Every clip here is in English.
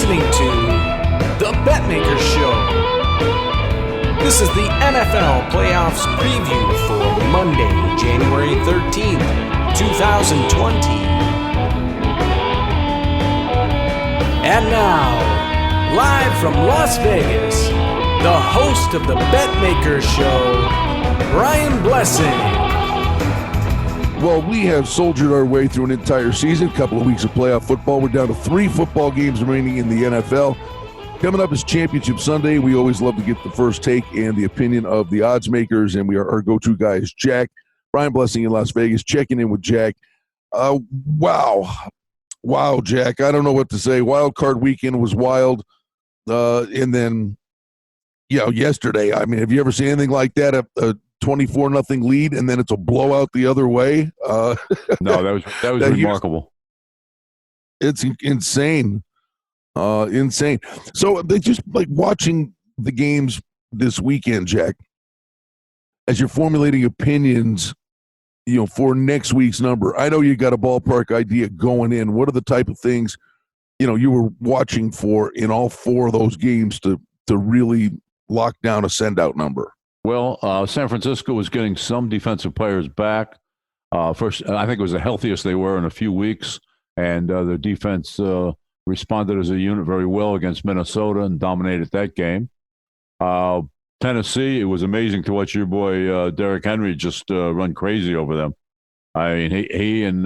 listening to the Betmaker Show. This is the NFL Playoffs preview for Monday, January 13th, 2020. And now, live from Las Vegas, the host of the Betmaker Show, Brian Blessing. Well, we have soldiered our way through an entire season, a couple of weeks of playoff football. We're down to 3 football games remaining in the NFL. Coming up is Championship Sunday. We always love to get the first take and the opinion of the odds makers, and our go-to guy is Jack. Brian Blessing in Las Vegas, checking in with Jack. Wow, Jack. I don't know what to say. Wild card weekend was wild. And then, yesterday, I mean, have you ever seen anything like that? A 24-0 lead, and then it's a blowout the other way. No, that was remarkable. It's insane. Insane. So they just like watching the games this weekend, Jack, as you're formulating opinions, for next week's number. I know you got a ballpark idea going in. What are the type of things, you were watching for in all 4 of those games to really lock down a send-out number? Well, San Francisco was getting some defensive players back. First, I think it was the healthiest they were in a few weeks, and the defense responded as a unit very well against Minnesota and dominated that game. Tennessee, it was amazing to watch your boy Derrick Henry just run crazy over them. I mean, he and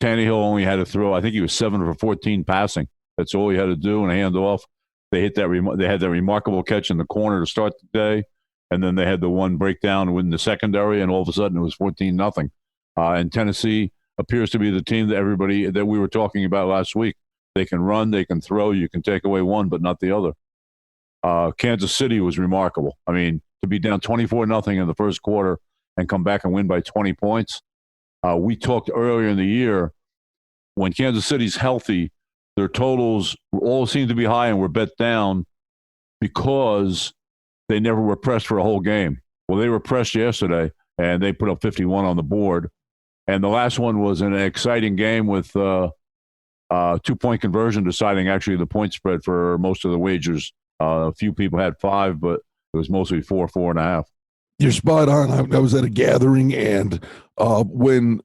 Tannehill only had to throw, I think he was 7 for 14 passing. That's all he had to do, and hand off. They hit that. They had that remarkable catch in the corner to start the day. And then they had the one breakdown in the secondary, and all of a sudden it was 14-0. And Tennessee appears to be the team that we were talking about last week. They can run, they can throw, you can take away one, but not the other. Kansas City was remarkable. I mean, to be down 24-0 in the first quarter and come back and win by 20 points. We talked earlier in the year, when Kansas City's healthy, their totals all seem to be high and were bet down because they never were pressed for a whole game. Well, they were pressed yesterday, and they put up 51 on the board. And the last one was an exciting game with 2-point conversion deciding actually the point spread for most of the wagers. A few people had 5, but it was mostly 4, 4.5. You're spot on. I was at a gathering, and when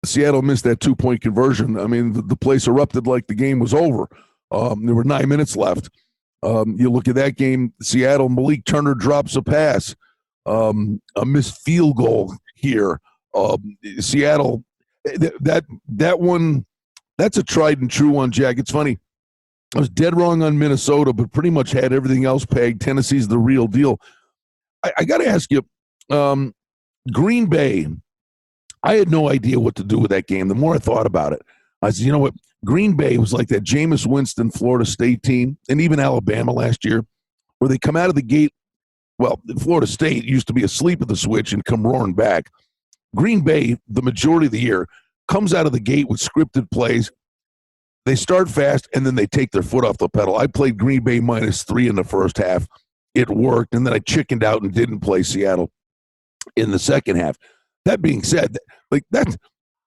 Seattle missed that 2-point conversion, I mean, the place erupted like the game was over. There were 9 minutes left. You look at that game, Seattle, Malik Turner drops a pass, a missed field goal here. Seattle, that one, that's a tried and true one, Jack. It's funny. I was dead wrong on Minnesota, but pretty much had everything else pegged. Tennessee's the real deal. I got to ask you, Green Bay, I had no idea what to do with that game. The more I thought about it, I said, you know what? Green Bay was like that Jameis Winston Florida State team, and even Alabama last year, where they come out of the gate. Well, Florida State used to be asleep at the switch and come roaring back. Green Bay, the majority of the year, comes out of the gate with scripted plays. They start fast, and then they take their foot off the pedal. I played Green Bay -3 in the first half. It worked, and then I chickened out and didn't play Seattle in the second half. That being said,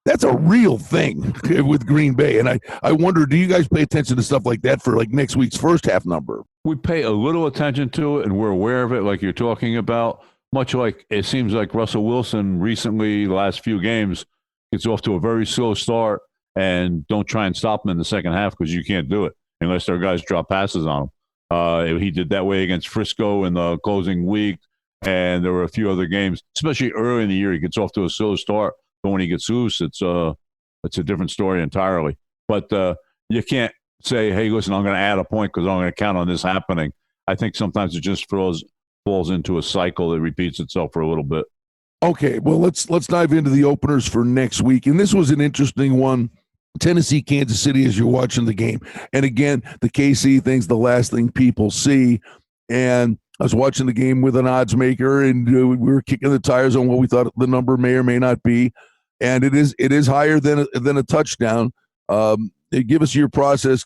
that's a real thing with Green Bay. And I wonder, do you guys pay attention to stuff like that for like next week's first half number? We pay a little attention to it, and we're aware of it like you're talking about, much like it seems like Russell Wilson recently, the last few games, gets off to a very slow start, and don't try and stop him in the second half because you can't do it unless their guys drop passes on him. He did that way against Frisco in the closing week, and there were a few other games, especially early in the year. He gets off to a slow start. But when he gets loose, it's a different story entirely. But you can't say, hey, listen, I'm going to add a point because I'm going to count on this happening. I think sometimes it just falls into a cycle that repeats itself for a little bit. Okay, well, let's dive into the openers for next week. And this was an interesting one. Tennessee, Kansas City, as you're watching the game. And again, the KC thing's the last thing people see. And I was watching the game with an odds maker, and we were kicking the tires on what we thought the number may or may not be. And it is higher than a touchdown. Give us your process,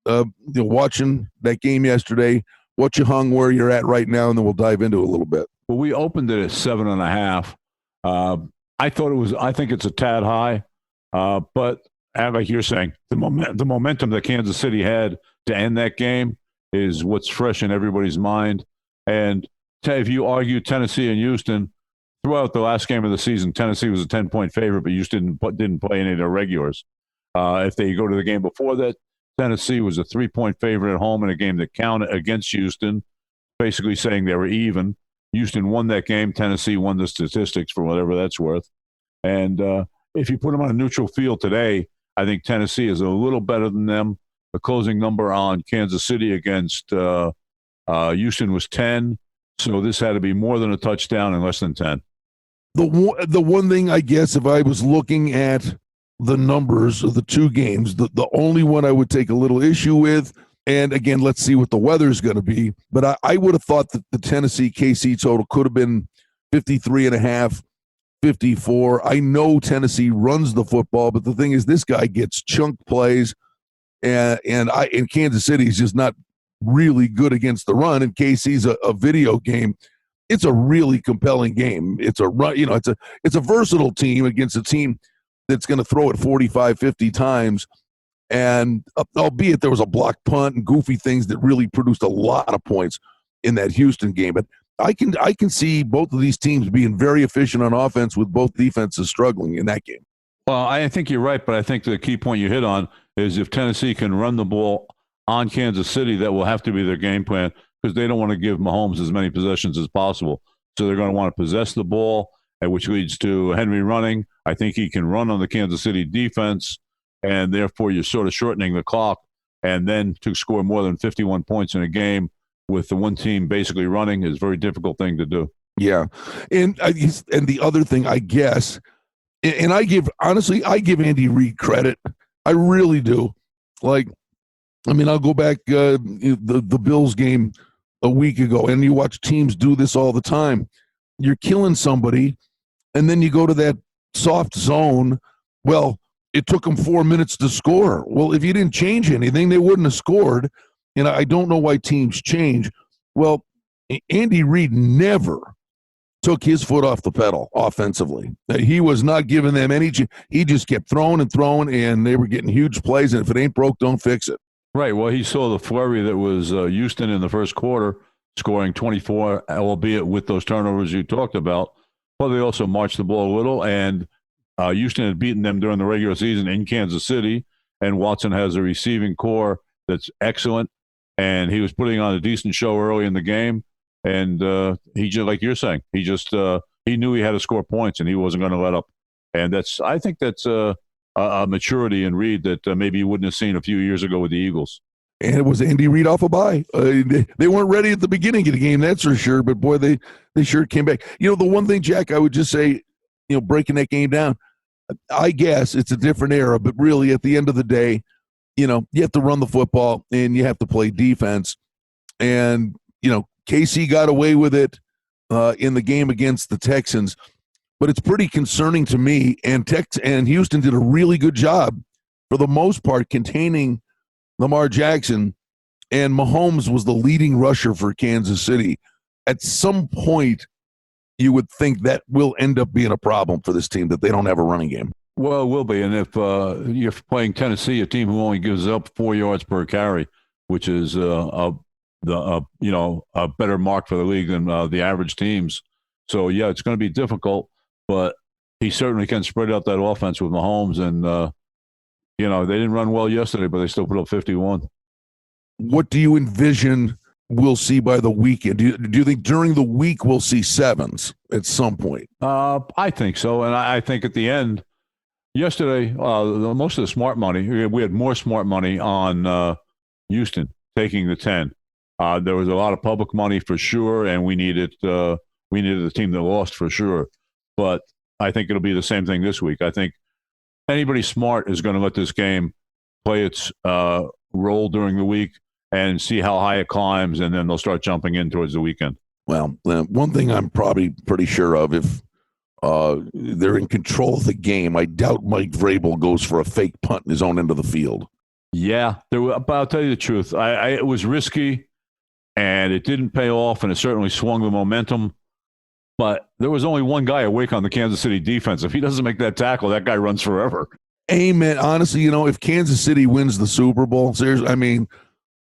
watching that game yesterday, what you hung, where you're at right now, and then we'll dive into it a little bit. Well, we opened it at 7.5. I think it's a tad high, but like you're saying, the momentum that Kansas City had to end that game is what's fresh in everybody's mind. And if you argue Tennessee and Houston, throughout the last game of the season, Tennessee was a 10-point favorite, but Houston didn't play any of their regulars. If they go to the game before that, Tennessee was a 3-point favorite at home in a game that counted against Houston, basically saying they were even. Houston won that game. Tennessee won the statistics for whatever that's worth. And if you put them on a neutral field today, I think Tennessee is a little better than them. The closing number on Kansas City against Houston was 10. So this had to be more than a touchdown and less than 10. The one thing, I guess, if I was looking at the numbers of the two games, the only one I would take a little issue with, and again, let's see what the weather's going to be, but I would have thought that the Tennessee KC total could have been 53.5, 54. I know Tennessee runs the football, but the thing is, this guy gets chunk plays, and Kansas City is just not really good against the run, and KC's a video game. It's a really compelling game. It's a run, it's a versatile team against a team that's going to throw it 45, 50 times. And albeit there was a block punt and goofy things that really produced a lot of points in that Houston game. But I can see both of these teams being very efficient on offense with both defenses struggling in that game. Well, I think you're right, but I think the key point you hit on is if Tennessee can run the ball on Kansas City, that will have to be their game plan because they don't want to give Mahomes as many possessions as possible. So they're going to want to possess the ball, which leads to Henry running. I think he can run on the Kansas City defense, and therefore you're sort of shortening the clock. And then to score more than 51 points in a game with the one team basically running is a very difficult thing to do. Yeah. And the other thing, I guess, and I give Andy Reid credit. I really do. I'll go back the Bills game a week ago, and you watch teams do this all the time. You're killing somebody, and then you go to that soft zone. Well, it took them 4 minutes to score. Well, if you didn't change anything, they wouldn't have scored. And I don't know why teams change. Well, Andy Reid never took his foot off the pedal offensively. He was not giving them any. He just kept throwing and throwing, and they were getting huge plays. And if it ain't broke, don't fix it. Right. Well, he saw the flurry that was Houston in the first quarter, scoring 24, albeit with those turnovers you talked about. Well, they also marched the ball a little, and Houston had beaten them during the regular season in Kansas City, and Watson has a receiving core that's excellent, and he was putting on a decent show early in the game, and he just, like you're saying, he knew he had to score points, and he wasn't going to let up. And I think that's a maturity in Reid that maybe you wouldn't have seen a few years ago with the Eagles. And it was Andy Reid off a bye. They weren't ready at the beginning of the game, that's for sure. But, boy, they sure came back. The one thing, Jack, I would just say, breaking that game down, I guess it's a different era. But really, at the end of the day, you have to run the football and you have to play defense. And, KC got away with it in the game against the Texans. But it's pretty concerning to me. And Houston did a really good job, for the most part, containing Lamar Jackson, and Mahomes was the leading rusher for Kansas City. At some point, you would think that will end up being a problem for this team, that they don't have a running game. Well, it will be. And if you're playing Tennessee, a team who only gives up 4 yards per carry, which is a better mark for the league than the average teams. So, yeah, it's going to be difficult, but he certainly can spread out that offense with Mahomes. And, they didn't run well yesterday, but they still put up 51. What do you envision we'll see by the weekend? Do you think during the week we'll see sevens at some point? I think so. And I think at the end, yesterday, most of the smart money, we had more smart money on Houston taking the 10. There was a lot of public money for sure, and we needed the team that lost for sure. But I think it'll be the same thing this week. I think anybody smart is going to let this game play its role during the week and see how high it climbs, and then they'll start jumping in towards the weekend. Well, one thing I'm probably pretty sure of, if they're in control of the game, I doubt Mike Vrabel goes for a fake punt in his own end of the field. Yeah, but I'll tell you the truth. It was risky, and it didn't pay off, and it certainly swung the momentum. But there was only one guy awake on the Kansas City defense. If he doesn't make that tackle, that guy runs forever. Amen. Honestly, if Kansas City wins the Super Bowl, seriously,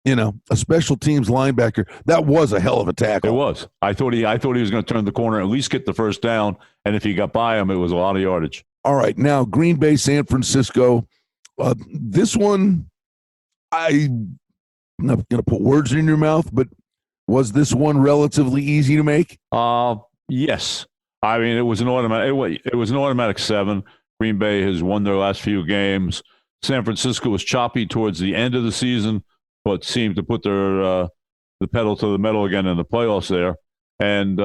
a special teams linebacker. That was a hell of a tackle. It was. I thought he was going to turn the corner, at least get the first down, and if he got by him, it was a lot of yardage. All right, now Green Bay, San Francisco. This one, I'm not going to put words in your mouth, but was this one relatively easy to make? Yes. I mean, it was an automatic. It was an automatic 7. Green Bay has won their last few games. San Francisco was choppy towards the end of the season, but seemed to put their the pedal to the metal again in the playoffs there. And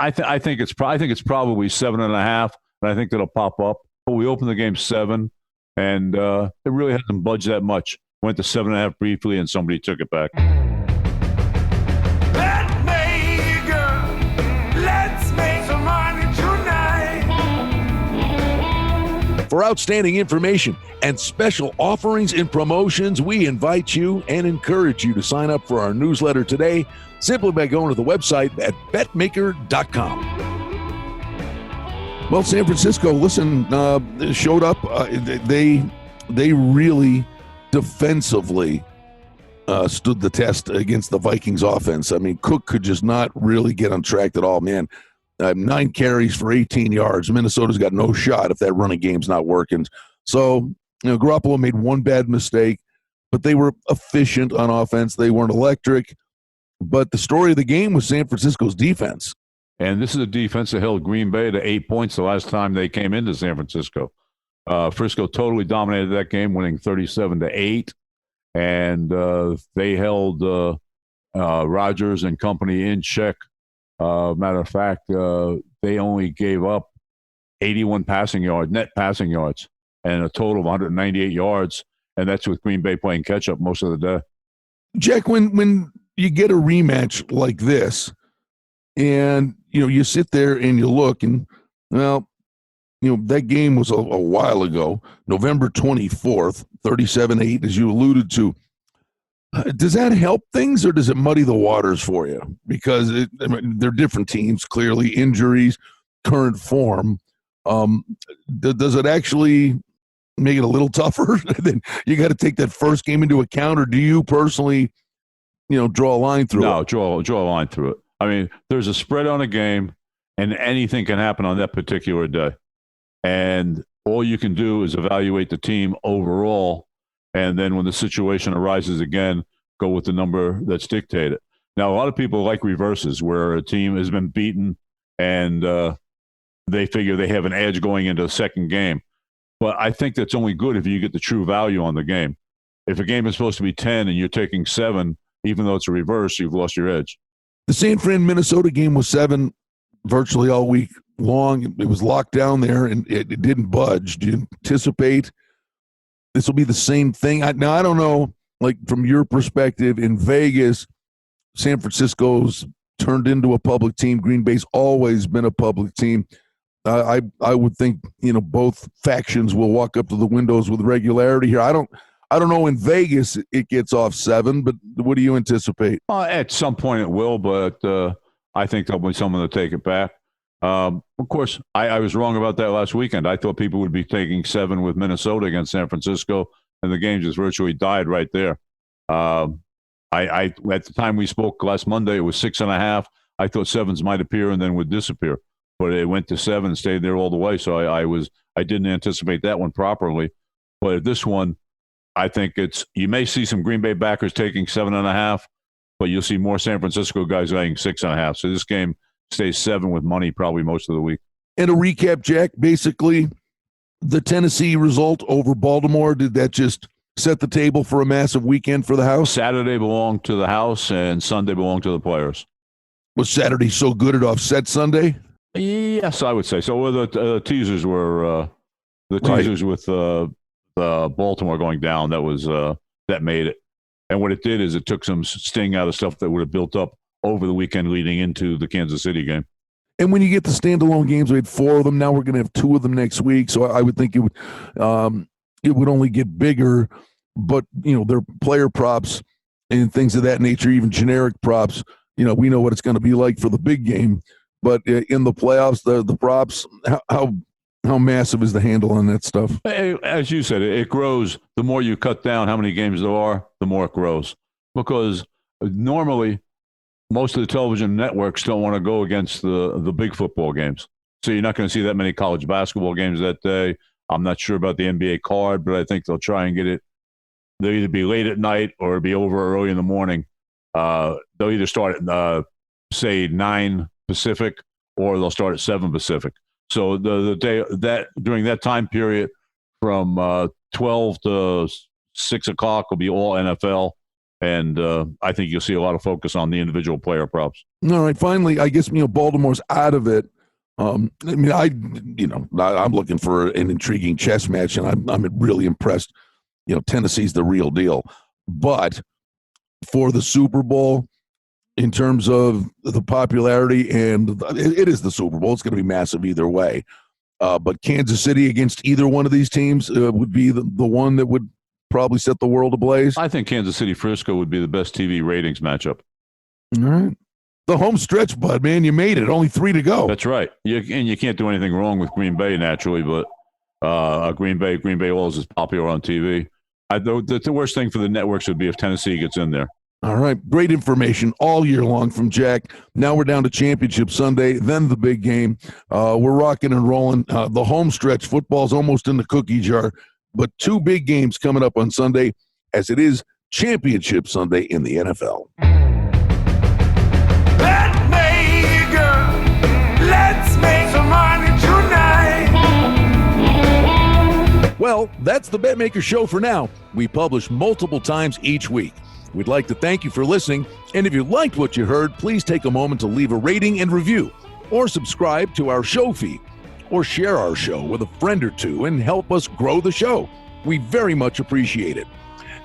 I think it's probably 7.5, and I think that'll pop up. But we opened the game 7, and it really hasn't budged that much. Went to 7.5 briefly, and somebody took it back. Let's make some money tonight. For outstanding information and special offerings and promotions, we invite you and encourage you to sign up for our newsletter today simply by going to the website at betmaker.com. Well, San Francisco, listen, showed up. They really defensively stood the test against the Vikings offense. I mean, Cook could just not really get on track at all, man. 9 carries for 18 yards. Minnesota's got no shot if that running game's not working. So, Garoppolo made one bad mistake, but they were efficient on offense. They weren't electric. But the story of the game was San Francisco's defense. And this is a defense that held Green Bay to 8 points the last time they came into San Francisco. Frisco totally dominated that game, winning 37-8. And they held Rodgers and company in check. Matter of fact, they only gave up 81 net passing yards, and a total of 198 yards. And that's with Green Bay playing catch-up most of the day. Jack, when you get a rematch like this, and you sit there and you look, and that game was a while ago, November 24th, 37-8, as you alluded to. Does that help things, or does it muddy the waters for you? Because they're different teams, clearly, injuries, current form. Does it actually make it a little tougher? Then you got to take that first game into account, or do you personally, draw a line through it? No, draw a line through it. I mean, there's a spread on a game, and anything can happen on that particular day. And all you can do is evaluate the team overall, and then when the situation arises again, go with the number that's dictated. Now, a lot of people like reverses, where a team has been beaten and they figure they have an edge going into the second game. But I think that's only good if you get the true value on the game. If a game is supposed to be 10 and you're taking 7, even though it's a reverse, you've lost your edge. The San Fran Minnesota game was 7 virtually all week long. It was locked down there, and it didn't budge. Do you anticipate this will be the same thing? Now, I don't know, like from your perspective in Vegas, San Francisco's turned into a public team. Green Bay's always been a public team. I would think, both factions will walk up to the windows with regularity here. I don't know in Vegas it gets off 7, but what do you anticipate? At some point it will, but I think there'll be someone to take it back. Of course, I was wrong about that last weekend. I thought people would be taking 7 with Minnesota against San Francisco, and the game just virtually died right there. At the time we spoke last Monday, it was 6.5. I thought 7s might appear and then would disappear, but it went to 7 and stayed there all the way. So I didn't anticipate that one properly. But this one, I think you may see some Green Bay backers taking 7.5, but you'll see more San Francisco guys laying 6.5. So this game stays 7 with money probably most of the week. And a recap, Jack, basically the Tennessee result over Baltimore, did that just set the table for a massive weekend for the house? Saturday belonged to the house and Sunday belonged to the players. Was Saturday so good it offset Sunday? Yes, I would say so. The teasers were teasers with Baltimore going down. That made it. And what it did is it took some sting out of stuff that would have built up over the weekend leading into the Kansas City game. And when you get the standalone games, we had 4 of them. Now we're going to have 2 of them next week. So I would think it would only get bigger. But, their player props and things of that nature, even generic props, we know what it's going to be like for the big game. But in the playoffs, the props, how massive is the handle on that stuff? As you said, it grows. The more you cut down how many games there are, the more it grows. because normally most of the television networks don't want to go against the big football games. So you're not going to see that many college basketball games that day. I'm not sure about the NBA card, but I think they'll try and get it. They'll either be late at night or it'll be over early in the morning. They'll either start at, say, 9 Pacific, or they'll start at 7 Pacific. So the day that during that time period from 12 to 6 o'clock will be all NFL. And I think you'll see a lot of focus on the individual player props. All right. Finally, I guess, Baltimore's out of it. I'm looking for an intriguing chess match, and I'm really impressed. Tennessee's the real deal. But for the Super Bowl, in terms of the popularity, and it is the Super Bowl, it's going to be massive either way. But Kansas City against either one of these teams would be the one that would probably set the world ablaze. I think Kansas City Frisco would be the best TV ratings matchup. All right. The home stretch, bud, man. You made it. Only 3 to go. That's right. You can't do anything wrong with Green Bay, naturally, but Green Bay always is popular on TV. The worst thing for the networks would be if Tennessee gets in there. All right. Great information all year long from Jack. Now we're down to Championship Sunday, then the big game. We're rocking and rolling. The home stretch, football's almost in the cookie jar, but 2 big games coming up on Sunday, as it is Championship Sunday in the NFL. Betmaker, let's make some money tonight. Well, that's the Betmaker Show for now. We publish multiple times each week. We'd like to thank you for listening, and if you liked what you heard, please take a moment to leave a rating and review, or subscribe to our show feed, or share our show with a friend or two and help us grow the show. We very much appreciate it.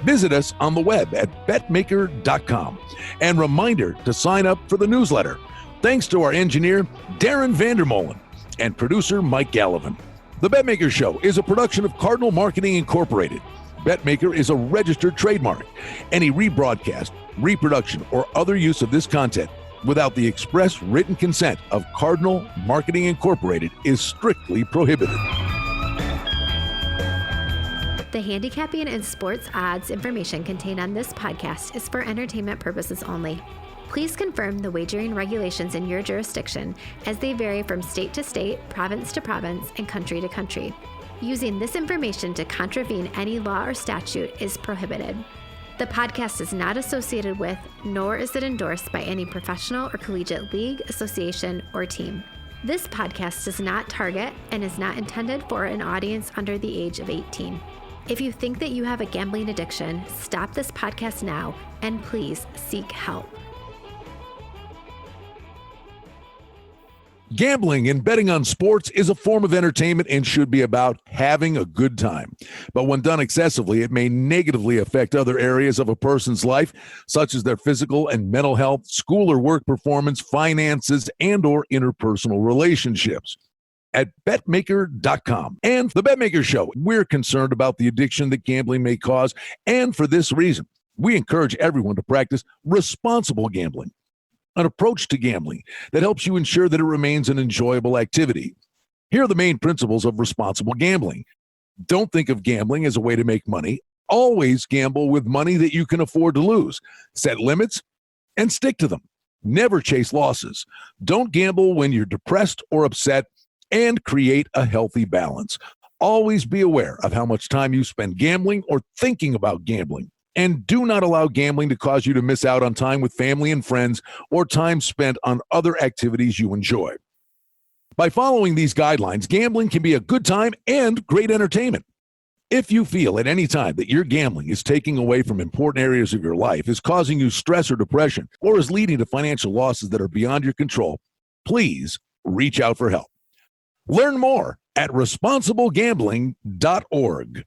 Visit us on the web at betmaker.com. And reminder to sign up for the newsletter. Thanks to our engineer, Darren Vandermolen, and producer, Mike Gallivan. The Betmaker Show is a production of Cardinal Marketing Incorporated. Betmaker is a registered trademark. Any rebroadcast, reproduction, or other use of this content without the express written consent of Cardinal Marketing Incorporated is strictly prohibited. The handicapping and sports odds information contained on this podcast is for entertainment purposes only. Please confirm the wagering regulations in your jurisdiction, as they vary from state to state, province to province, and country to country. Using this information to contravene any law or statute is prohibited. The podcast is not associated with, nor is it endorsed by any professional or collegiate league, association, or team. This podcast does not target and is not intended for an audience under the age of 18. If you think that you have a gambling addiction, stop this podcast now and please seek help. Gambling and betting on sports is a form of entertainment and should be about having a good time. But when done excessively, it may negatively affect other areas of a person's life, such as their physical and mental health, school or work performance, finances, and/or interpersonal relationships. At Betmaker.com and the Betmaker Show, we're concerned about the addiction that gambling may cause, and for this reason, we encourage everyone to practice responsible gambling, an approach to gambling that helps you ensure that it remains an enjoyable activity. Here are the main principles of responsible gambling. Don't think of gambling as a way to make money. Always gamble with money that you can afford to lose. Set limits and stick to them. Never chase losses. Don't gamble when you're depressed or upset, and create a healthy balance. Always be aware of how much time you spend gambling or thinking about gambling. And do not allow gambling to cause you to miss out on time with family and friends or time spent on other activities you enjoy. By following these guidelines, gambling can be a good time and great entertainment. If you feel at any time that your gambling is taking away from important areas of your life, is causing you stress or depression, or is leading to financial losses that are beyond your control, please reach out for help. Learn more at responsiblegambling.org.